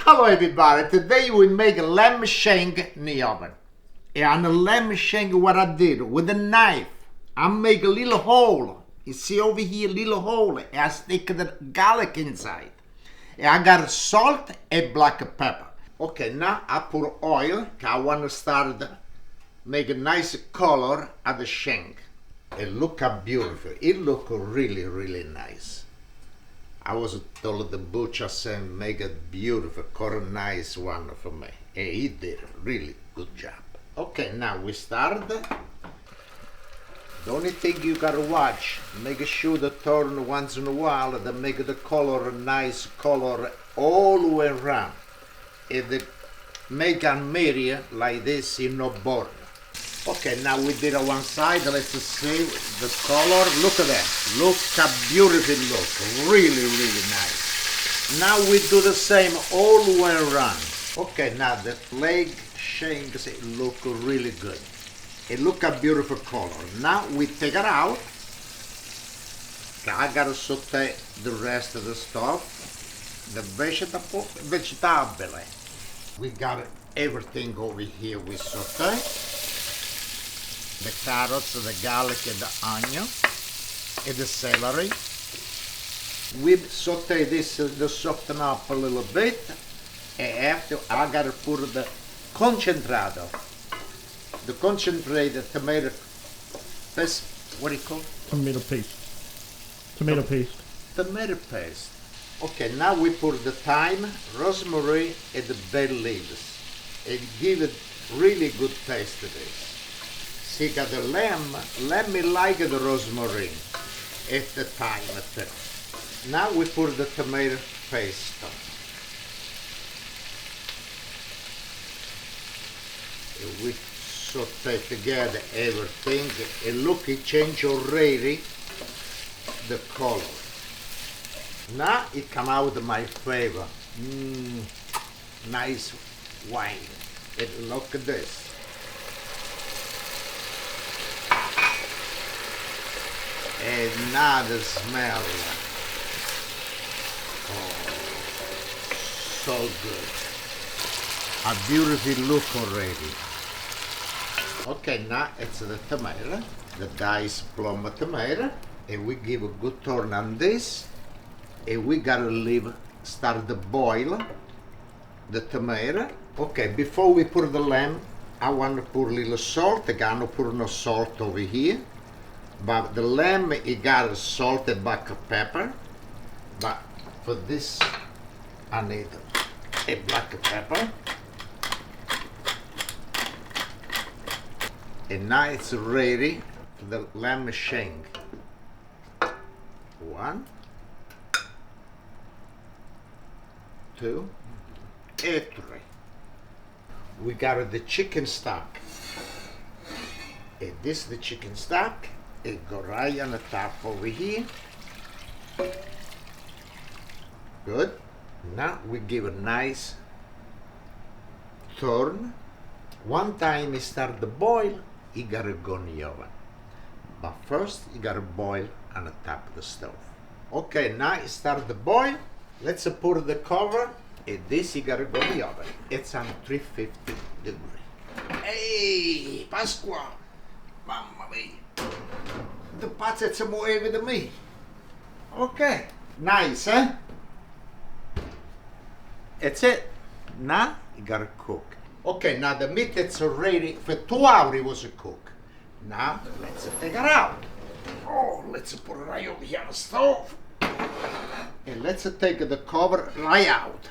Hello everybody, today we make a lamb shank in the oven. And a lamb shank, what I did with a knife, I make a little hole. You see over here, little hole, and I stick the garlic inside. And I got salt and black pepper. Okay, now I put oil, I want to start make a nice color at the shank. It look beautiful, it look really, really nice. I was told the butcher said make a beautiful, color nice one for me. And he did a really good job. Okay, now we start. The only thing you gotta watch, make sure to turn once in a while to make the color a nice color all the way around. If they make a mirror like this, you no burn. Okay, now we did on one side, let's see the color. Look at that, look how beautiful it looks, really, really nice. Now we do the same all the way around. Okay, now the leg shanks look really good. It look a beautiful color. Now we take it out. I gotta saute the rest of the stuff. The vegetable. We got everything over here we saute. The carrots, the garlic, and the onion, and the celery. We saute this to soften up a little bit, and after I gotta put the concentrato, the concentrated tomato paste. What do you call it? Tomato paste. Tomato paste. Tomato paste. Okay, now we put the thyme, rosemary, and the bay leaves, and give it really good taste to this. See, got the lamb me like the rosemary and the thyme too. Now we put the tomato paste. And we saute together everything, and look, it changed already the color. Now it come out my flavor. Nice wine. And look at this. And now the smell. Oh, so good. A beautiful look already. Okay, now it's the tomato, the diced plum tomato, and we give a good turn on this, and we gotta start to boil the tomato. Okay, before we put the lamb, I want to put a little salt. I'm gonna put no salt over here. But the lamb, it got salt and black pepper. But for this, I need a black pepper. And now it's ready for the lamb shank. 1, 2, and 3. We got the chicken stock. And this is the chicken stock. It go right on the top over here. Good. Now we give a nice turn. One time it start to boil, you gotta go in the oven. But first you gotta boil on the top of the stove. Okay, now it start to boil. Let's put the cover. And this you gotta go in the oven. It's on 350 degrees. Hey, Pasqua! Mamma mia! The pazza si muove da me. Okay, nice, eh? That's it. Now you gotta cook. Okay, now the meat is ready. For 2 hours it was cooked. Now let's take it out. Oh, let's put it right over here on the stove. And let's take the cover right out.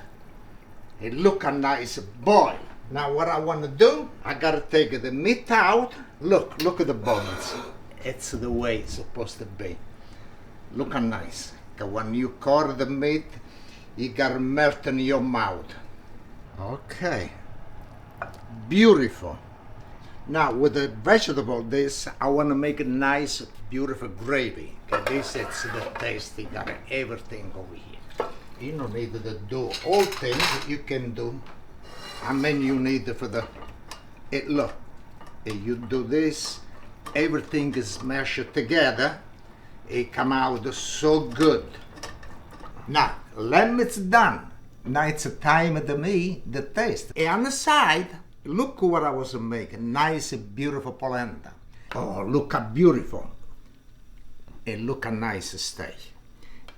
It look a nice boil. Now what I want to do, I gotta take the meat out. Look at the bones. It's the way it's supposed to be. Look how nice. When you cut the meat, you gotta melt in your mouth. Okay. Beautiful. Now with the vegetable, this, I want to make a nice, beautiful gravy. Okay, this is the taste. You got everything over here. You don't need to do all things you can do. I mean, you need for the, look, you do this, everything is mashed together, it come out so good. Now, lamb is done. Nice time to me, the taste. And on the side, look what I was making. Nice, beautiful polenta. Oh, look how beautiful. And look how nice steak.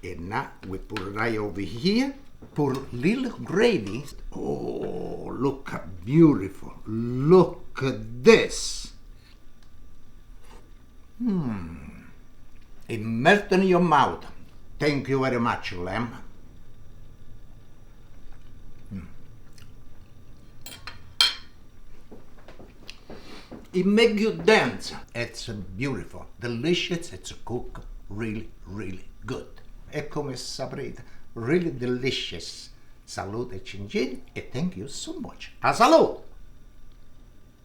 And now we put it right over here. Put little gravy. Oh, look how beautiful. Look at this. It melts in your mouth. Thank you very much, lamb. It makes you dance. It's beautiful, delicious. It's cooked really, really good. E come saprete, really delicious. Salute e cingin, e thank you so much. A salute!